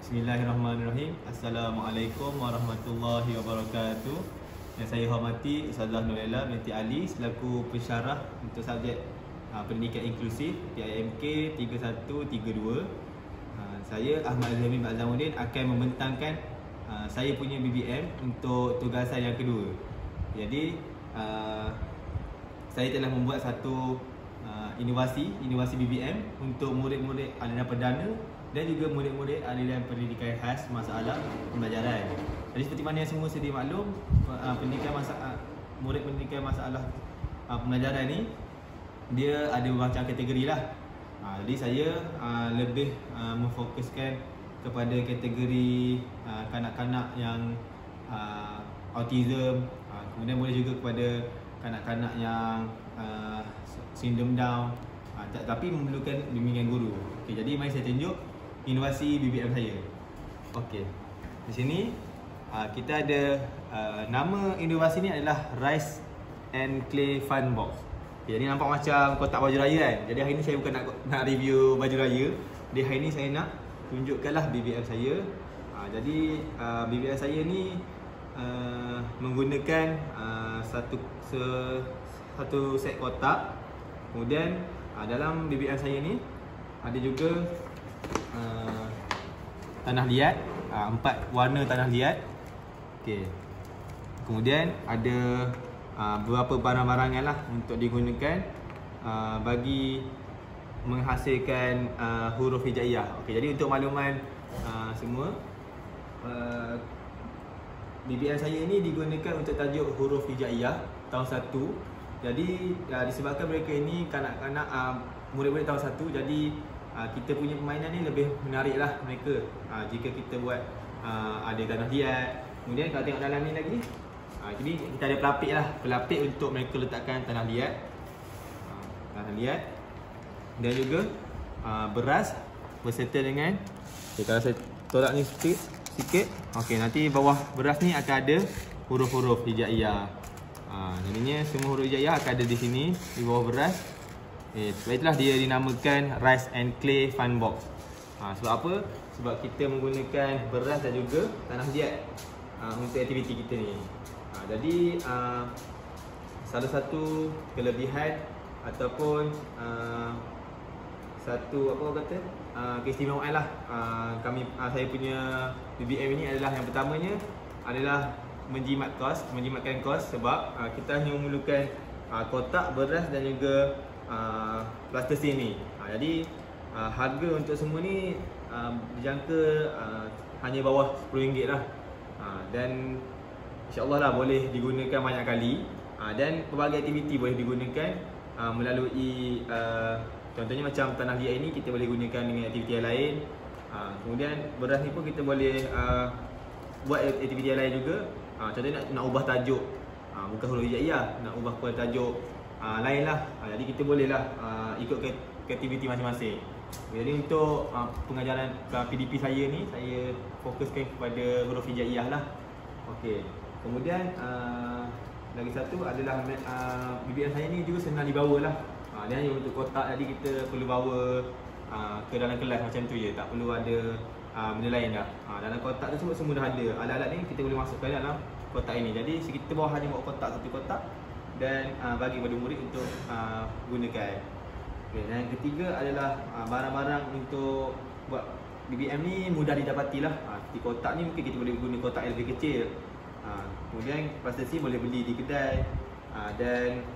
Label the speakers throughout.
Speaker 1: Bismillahirrahmanirrahim. Assalamualaikum warahmatullahi wabarakatuh. Yang saya hormati Ustazah Nurella binti Ali selaku pensyarah untuk subjek pendidikan inklusif PIMK 3132. Saya Ahmad Azami Azhamuddin akan membentangkan saya punya BBM untuk tugasan yang kedua. Jadi saya telah membuat satu inovasi BBM untuk murid-murid aliran perdana dan juga murid-murid aliran pendidikan khas masalah pembelajaran. Jadi seperti mana yang semua sedia maklum, murid pendidikan masalah pembelajaran ni dia ada macam kategori lah. Jadi saya lebih memfokuskan kepada kategori kanak-kanak yang autism, kemudian boleh juga kepada kanak-kanak yang sindrom Down, tapi memerlukan bimbingan guru. Okey, jadi mari saya tunjuk inovasi BBM saya. Okey. Di sini kita ada nama inovasi ni adalah Rice and Clay Fun Box. Okay, jadi nampak macam kotak baju raya kan. Jadi hari ni saya bukan nak review baju raya. Jadi hari ni saya nak tunjukkanlah BBM saya. Jadi BBM saya ni menggunakan satu set kotak. Kemudian dalam BBM saya ni ada juga tanah liat, 4 warna tanah liat. Okey. Kemudian ada beberapa barang-barangan lah untuk digunakan bagi menghasilkan huruf hijaiyah. Okey, jadi untuk makluman semua, BBM saya ini digunakan untuk tajuk huruf hijaiyah tahun 1. Jadi disebabkan mereka ini kanak-kanak murid-murid tahun 1, jadi kita punya permainan ni lebih menarik lah mereka jika kita buat ada tanah liat. Kemudian kalau tengok dalam ni lagi, jadi kita ada pelapik untuk mereka letakkan tanah liat, dan juga beras berserta dengan, kalau saya tolak ni sikit, okey, nanti bawah beras ni akan ada huruf-huruf hijaiyah. Jadinya semua huruf hijaiyah akan ada di sini di bawah beras. Sebab itulah dia dinamakan Rice and Clay Fun Box. Sebab apa? Sebab kita menggunakan beras dan juga tanah liat untuk aktiviti kita ni. Jadi salah satu kelebihan ataupun satu keistimewaan lah saya punya BBM ini adalah, yang pertamanya adalah menjimatkan kos, sebab kita hanya memerlukan kotak, beras dan juga plastik ni. Jadi harga untuk semua ni dijangka hanya bawah RM10 lah. Dan insyaAllah lah boleh digunakan banyak kali, dan pelbagai aktiviti boleh digunakan melalui contohnya macam tanah liat ini kita boleh gunakan dengan aktiviti yang lain. Kemudian beras ni pun kita boleh buat aktiviti yang lain juga. Contohnya nak ubah tajuk, bukan huruf hijaiyah, nak ubah kepada tajuk lain lah. Jadi kita boleh lah ikut ke aktiviti masing-masing. Jadi untuk pengajaran PDP saya ni, saya fokuskan kepada huruf hijaiyah lah. Okey. Kemudian lagi satu adalah BBM saya ni juga senang dibawa lah. Dia hanya untuk kotak, jadi kita perlu bawa ke dalam kelas macam tu je, tak perlu ada benda lain dah. Dalam kotak tu semua dah ada. Alat-alat ni kita boleh masukkan dalam kotak ini. Jadi kita bawa hanya bawa satu kotak dan bagi kepada murid untuk gunakan. Okay, dan yang ketiga adalah barang-barang untuk buat BBM ni mudah didapati lah. Di kotak ni mungkin kita boleh guna kotak yang lebih kecil. Kemudian plastik boleh beli di kedai. Dan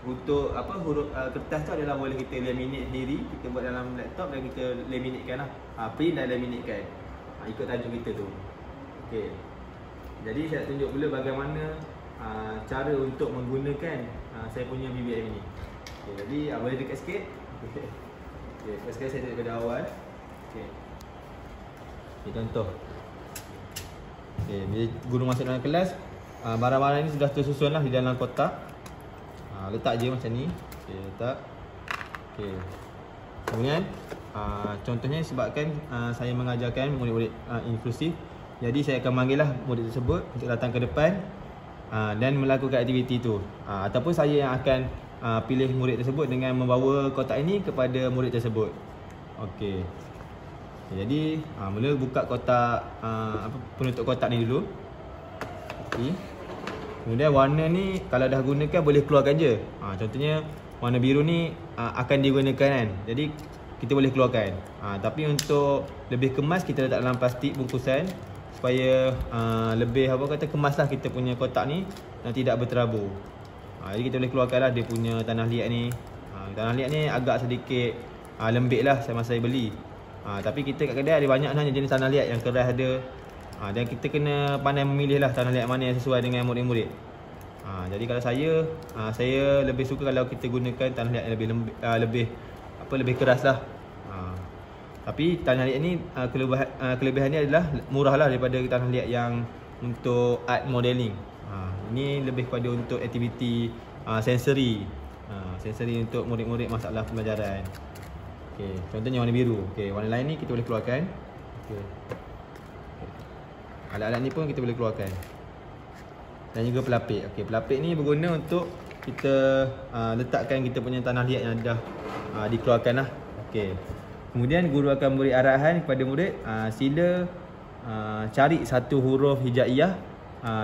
Speaker 1: untuk huruf kertas tu adalah boleh kita laminate sendiri, kita buat dalam laptop dan kita laminatekan lah, print dan laminatekan ikut tajuk kita tu. Okey. Jadi saya tunjuk pula bagaimana cara untuk menggunakan saya punya BBM ini. Okay, jadi boleh dekat sikit. Okay, sekali saya tunjuk pada awal. Okay. Okay, contoh. Okay, bila guru masuk dalam kelas, barang-barang ini sudah tersusun lah di dalam kotak. Letak je macam ni. Okay, letak. Okay. Kemudian contohnya sebabkan saya mengajarkan murid-murid inklusif, jadi saya akan panggil lah murid tersebut untuk datang ke depan dan melakukan aktiviti tu. Ataupun saya yang akan pilih murid tersebut dengan membawa kotak ini kepada murid tersebut. Okey. Jadi mula buka kotak penutup kotak ni dulu. Okay. Kemudian warna ni kalau dah gunakan boleh keluarkan je. Contohnya warna biru ni akan digunakan kan. Jadi kita boleh keluarkan. Tapi untuk lebih kemas kita letak dalam plastik bungkusan supaya lebih kemas lah kita punya kotak ni dan tidak berterabur. Jadi kita boleh keluarkan lah dia punya tanah liat ni. Tanah liat ni agak sedikit lembik lah masa saya beli. Tapi kita kat kedai ada banyak jenis tanah liat yang keras ada. Dan kita kena pandai memilih lah tanah liat mana yang sesuai dengan murid-murid. Jadi kalau saya lebih suka kalau kita gunakan tanah liat yang lebih keras lah. Tapi tanah liat ni kelebihannya adalah murah lah daripada tanah liat yang untuk art modeling. Ini lebih kepada untuk aktiviti sensori. Sensori untuk murid-murid masalah pembelajaran. Okay, contohnya warna biru. Okay, warna lain ni kita boleh keluarkan. Okay. Alat-alat ni pun kita boleh keluarkan. Dan juga pelapik. Okey, pelapik ni berguna untuk kita letakkan kita punya tanah liat yang dah dikeluarkan lah. Okey. Kemudian guru akan beri arahan kepada murid, sila cari satu huruf hijaiyah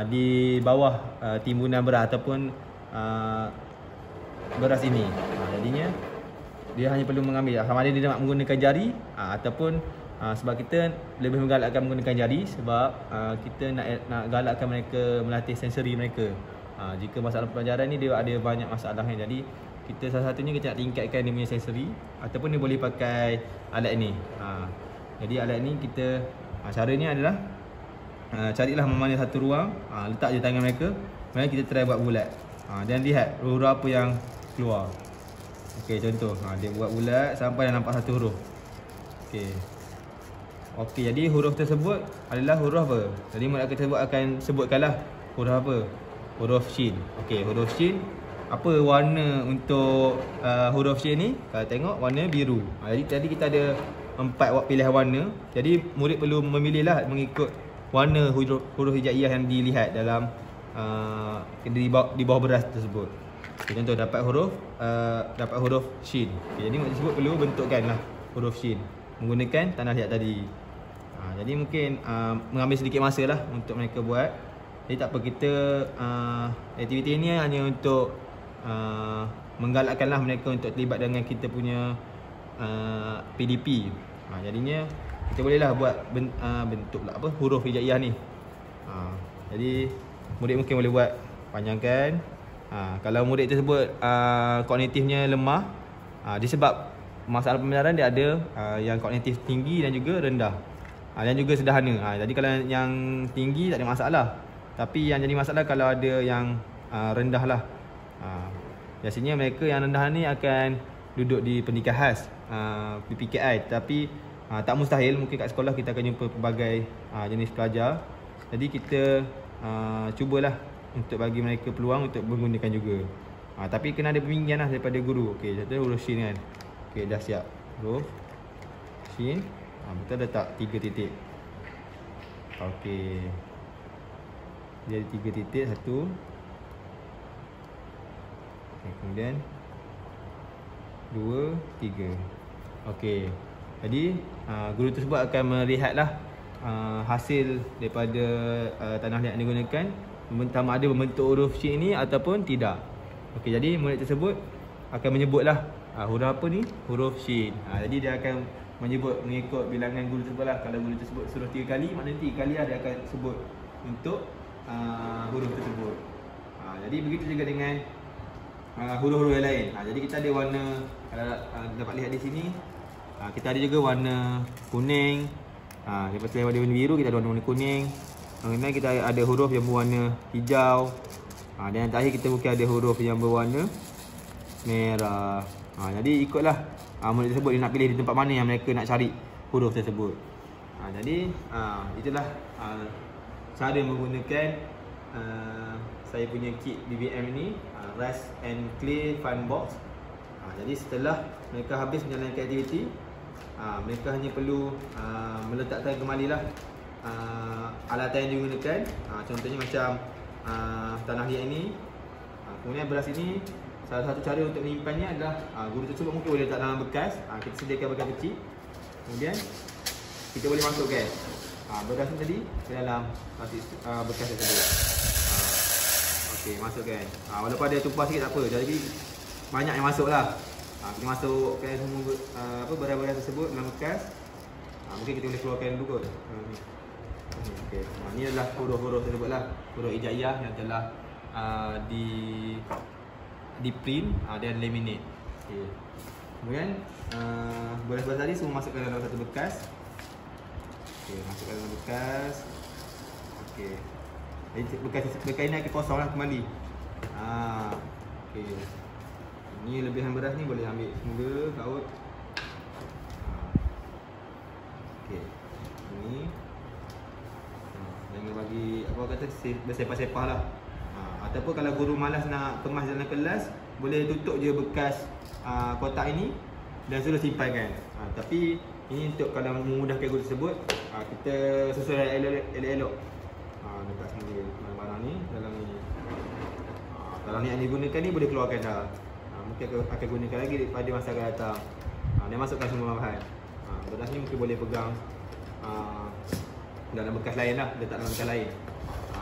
Speaker 1: di bawah timbunan beras ataupun beras ini. Jadinya dia hanya perlu mengambil sama ada dia nak menggunakan jari ataupun sebab kita lebih menggalakkan menggunakan jari sebab kita nak galakkan mereka melatih sensori mereka. Jika masalah pelajaran ni dia ada banyak masalah ni. Jadi kita salah satunya kita nak tingkatkan dia punya sensori ataupun dia boleh pakai alat ni. Jadi alat ni kita caranya adalah carilah mana satu ruang, letak je tangan mereka, kemudian kita try buat bulat. Dan lihat huruf apa yang keluar. Okey, contoh dia buat bulat sampai dah nampak satu huruf. Okey, jadi huruf tersebut adalah huruf apa? Jadi murid tersebut akan sebutkanlah huruf apa? Huruf shin. Okey, huruf shin. Apa warna untuk huruf shin ni? Kalau tengok warna biru. Jadi tadi kita ada 4 pilihan warna. Jadi murid perlu memilihlah mengikut warna huruf hijaiyah yang dilihat dalam di bawah beras tersebut. Okay, contoh dapat huruf shin. Okay, jadi murid tersebut perlu bentukkanlah huruf shin menggunakan tanah liat tadi. Jadi mungkin mengambil sedikit masa lah untuk mereka buat. Jadi tak apa, kita aktiviti ini hanya untuk menggalakkanlah mereka untuk terlibat dengan kita punya PDP. Jadinya kita bolehlah buat bentuklah huruf hijaiyah ni. Jadi murid mungkin boleh buat panjangkan. Kalau murid tersebut kognitifnya lemah, disebab masalah pembelajaran dia ada yang kognitif tinggi dan juga rendah. Dan juga sederhana. Jadi kalau yang tinggi tak ada masalah. Tapi yang jadi masalah kalau ada yang rendah lah. Biasanya mereka yang rendah ni akan duduk di pendidikan khas, PPKI. Tapi tak mustahil, mungkin kat sekolah kita akan jumpa pelbagai jenis pelajar. Jadi kita cubalah untuk bagi mereka peluang untuk menggunakan juga. Tapi kena ada bimbingan lah daripada guru. Okey, contohnya huruf shin kan. Okey, dah siap. Huruf shin. Betul dah tak 3 titik. Okey. Dia ada 3 titik, 1. Kemudian 2, 3. Okey. Jadi guru tersebut akan melihatlah hasil daripada tanah liat yang digunakan, sama ada membentuk huruf shin ini ataupun tidak. Okey, jadi murid tersebut akan menyebutlah huruf apa ni? Huruf shin. Jadi dia akan menyebut mengikut bilangan guru tersebut lah. Kalau guru tersebut suruh 3 kali, maknanya 3 kali lah dia akan sebut untuk huruf tersebut. Jadi begitu juga dengan huruf-huruf yang lain. Jadi kita ada warna, kalau dapat lihat di sini, kita ada juga warna kuning. Lepas selain warna biru, kita ada warna kuning. Kemudian kita ada huruf yang berwarna hijau. Dan yang terakhir kita mungkin ada huruf yang berwarna merah. Jadi ikutlah murid tersebut dia nak pilih di tempat mana yang mereka nak cari huruf tersebut. Jadi itulah cara menggunakan saya punya kit BBM ini, Rice and Clay Fun Box. Jadi setelah mereka habis menjalankan aktiviti, mereka hanya perlu meletakkan kembalilah alatan yang digunakan. Contohnya macam tanah liat ini. Kemudian beras ini, salah satu cara untuk menyimpannya adalah guru tersebut mungkin boleh letak dalam bekas. Kita sediakan bekas kecil. Kemudian kita boleh masukkan beras ni tadi ke dalam bekas tersebut. Okey, masukkan. Walaupun ada tumpah sikit tak apa, jadi banyak yang masuklah. Kita masukkan semua beras-beras tersebut dalam bekas. Mungkin kita boleh keluarkan dulu kot. Okey. Ni adalah huruf-huruf tersebut lah. Huruf hijaiyah yang telah di print dan laminate. Okey. Kemudian beras-beras tadi semua masukkan dalam satu bekas. Okey, masukkan dalam bekas. Okey. Jadi bekas ini akan kosong lah kembali. Okey. Ni lebihan beras ni boleh ambil semula kaut. Okey. Ni jangan bagi apa kata bersepah-sepah lah. Ataupun kalau guru malas nak kemas dalam kelas, boleh tutup je bekas kotak ini dan suruh simpankan. Tapi ini untuk kalau memudahkan guru tersebut, kita sesuai elok-elok. Letak sendiri barang-barang ni dalam ni. Kalau ni yang digunakan ni boleh keluarkan dah. Mungkin akan gunakan lagi pada masa akan datang. Dan masukkan semua bahan. Beras ni mungkin boleh pegang dalam bekas lain lah, letak dalam bekas lain.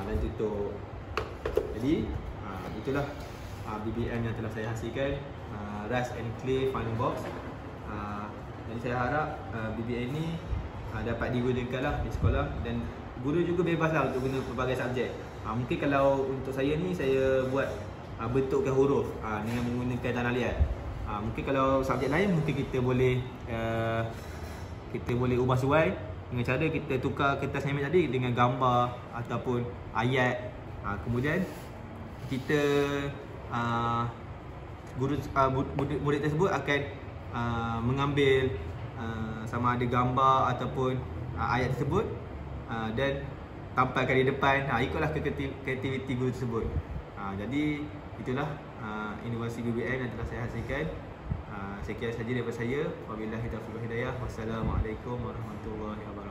Speaker 1: Dan tutup. Jadi itulah BBM yang telah saya hasilkan, Rust and Clay Fun Box. Jadi saya harap BBM ni dapat digunakan lah di sekolah, dan guru juga bebas lah untuk guna pelbagai subjek. Mungkin kalau untuk saya ni, saya buat bentukkan huruf dengan menggunakan tanah liat. Mungkin kalau subjek lain, mungkin kita boleh ubah suai dengan cara kita tukar kertas assignment tadi dengan gambar ataupun ayat. Kemudian kita murid tersebut akan mengambil sama ada gambar ataupun ayat tersebut dan tampalkan di depan. Ikutlah kreativiti guru tersebut. Jadi itulah inovasi BBM yang telah saya hasilkan. Sekian sahaja daripada saya. Wabillahi taufiq wal hidayah. Wassalamualaikum warahmatullahi wabarakatuh.